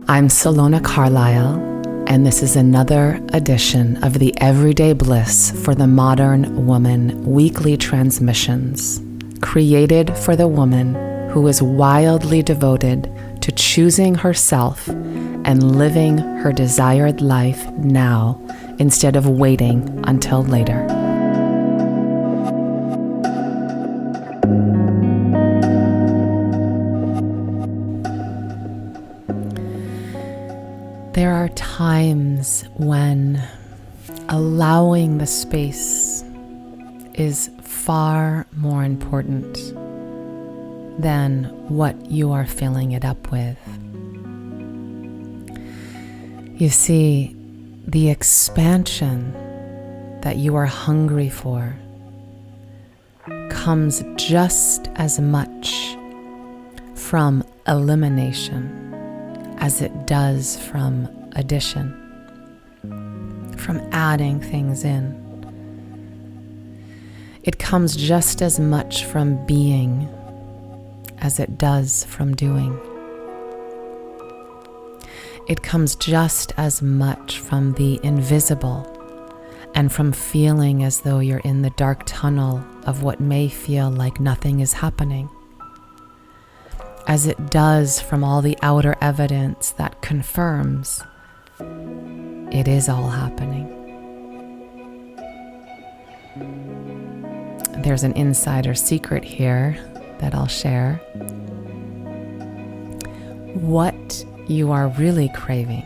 I'm Salona Carlisle, and this is another edition of the Everyday Bliss for the Modern Woman weekly transmissions, created for the woman who is wildly devoted to choosing herself and living her desired life now instead of waiting until later. There are times when allowing the space is far more important than what you are filling it up with. You see, the expansion that you are hungry for comes just as much from elimination as it does from addition, from adding things in. It comes just as much from being as it does from doing. It comes just as much from the invisible and from feeling as though you're in the dark tunnel of what may feel like nothing is happening, as it does from all the outer evidence that confirms it is all happening. There's an insider secret here that I'll share. What you are really craving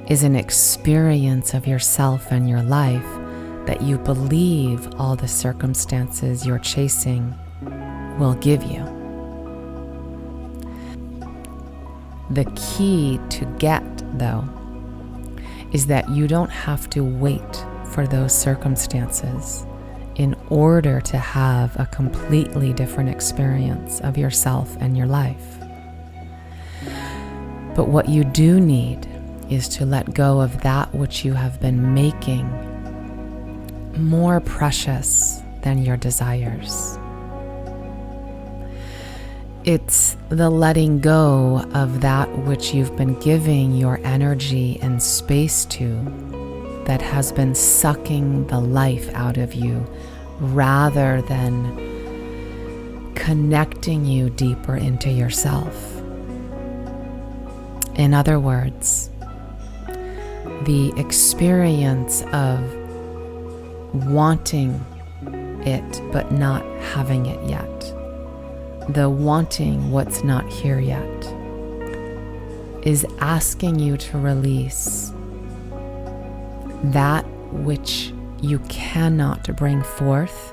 is an experience of yourself and your life that you believe all the circumstances you're chasing will give you. The key to get, though, is that you don't have to wait for those circumstances in order to have a completely different experience of yourself and your life. But what you do need is to let go of that which you have been making more precious than your desires. It's the letting go of that which you've been giving your energy and space to that has been sucking the life out of you rather than connecting you deeper into yourself. In other words, the experience of wanting it but not having it yet. The wanting what's not here yet is asking you to release that which you cannot bring forth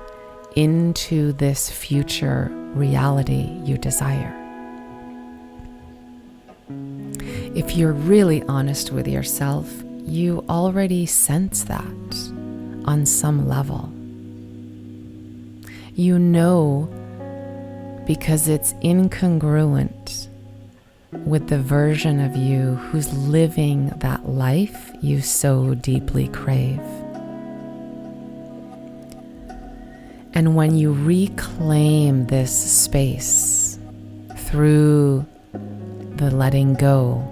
into this future reality you desire. If you're really honest with yourself, you already sense that on some level. You know, because it's incongruent with the version of you who's living that life you so deeply crave. And when you reclaim this space through the letting go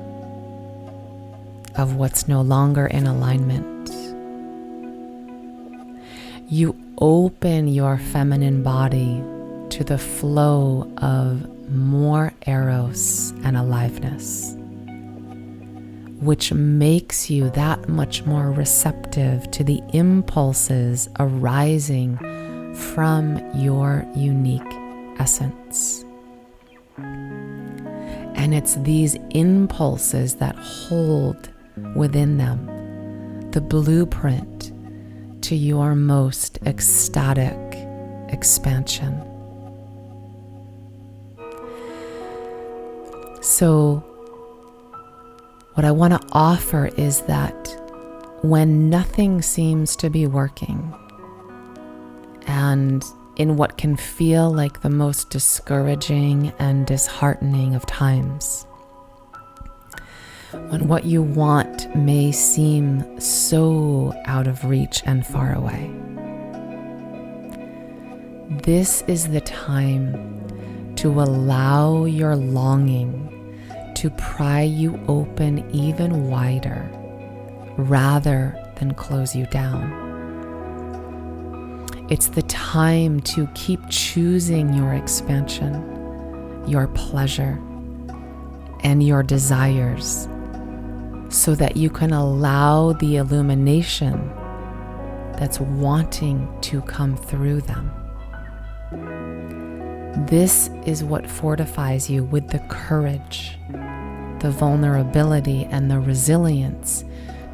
of what's no longer in alignment, you open your feminine body to the flow of more eros and aliveness, which makes you that much more receptive to the impulses arising from your unique essence. And it's these impulses that hold within them the blueprint to your most ecstatic expansion. So what I want to offer is that when nothing seems to be working, and in what can feel like the most discouraging and disheartening of times, when what you want may seem so out of reach and far away, this is the time to allow your longing to pry you open even wider rather than close you down. It's the time to keep choosing your expansion, your pleasure, and your desires so that you can allow the illumination that's wanting to come through them. This is what fortifies you with the courage, the vulnerability, and the resilience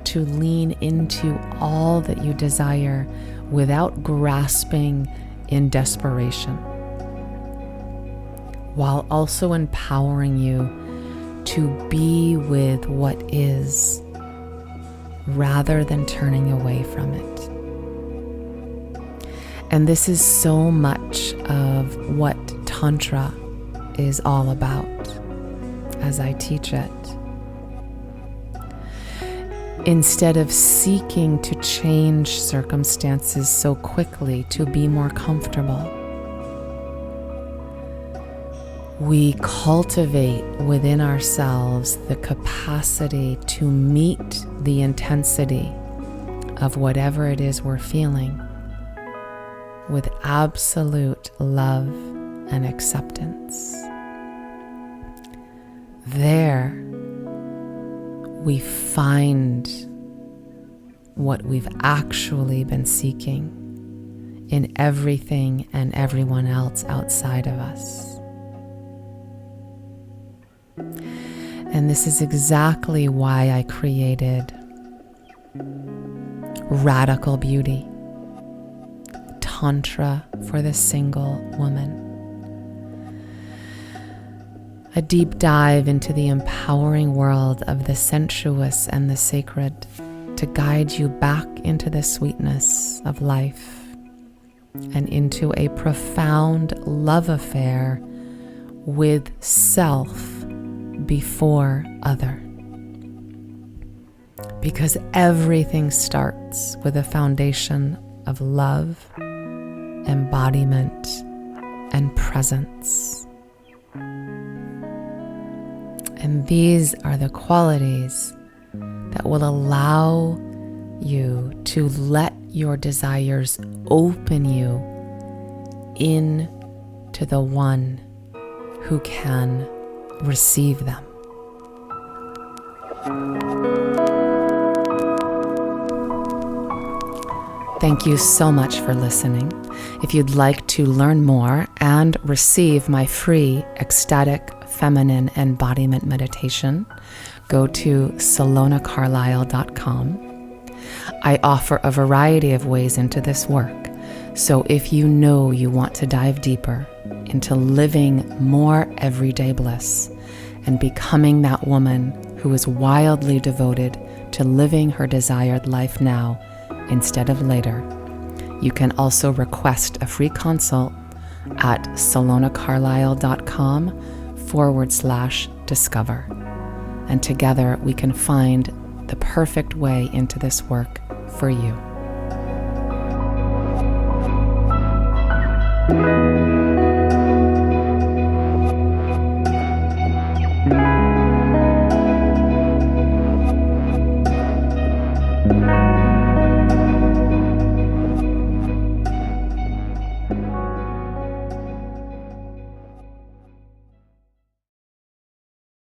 to lean into all that you desire without grasping in desperation, while also empowering you to be with what is rather than turning away from it. And this is so much of what Tantra is all about as I teach it. Instead of seeking to change circumstances so quickly to be more comfortable, we cultivate within ourselves the capacity to meet the intensity of whatever it is we're feeling with absolute love and acceptance. There, we find what we've actually been seeking in everything and everyone else outside of us. And this is exactly why I created Radical Beauty, Tantra for the single woman. A deep dive into the empowering world of the sensuous and the sacred to guide you back into the sweetness of life and into a profound love affair with self before other. Because everything starts with a foundation of love, embodiment, and presence. And these are the qualities that will allow you to let your desires open you in to the one who can receive them. Thank you so much for listening. If you'd like to learn more and receive my free ecstatic feminine embodiment meditation, go to salonacarlisle.com. I offer a variety of ways into this work, so if you know you want to dive deeper into living more everyday bliss and becoming that woman who is wildly devoted to living her desired life now instead of later, you can also request a free consult at salonacarlisle.com/discover. And together we can find the perfect way into this work for you.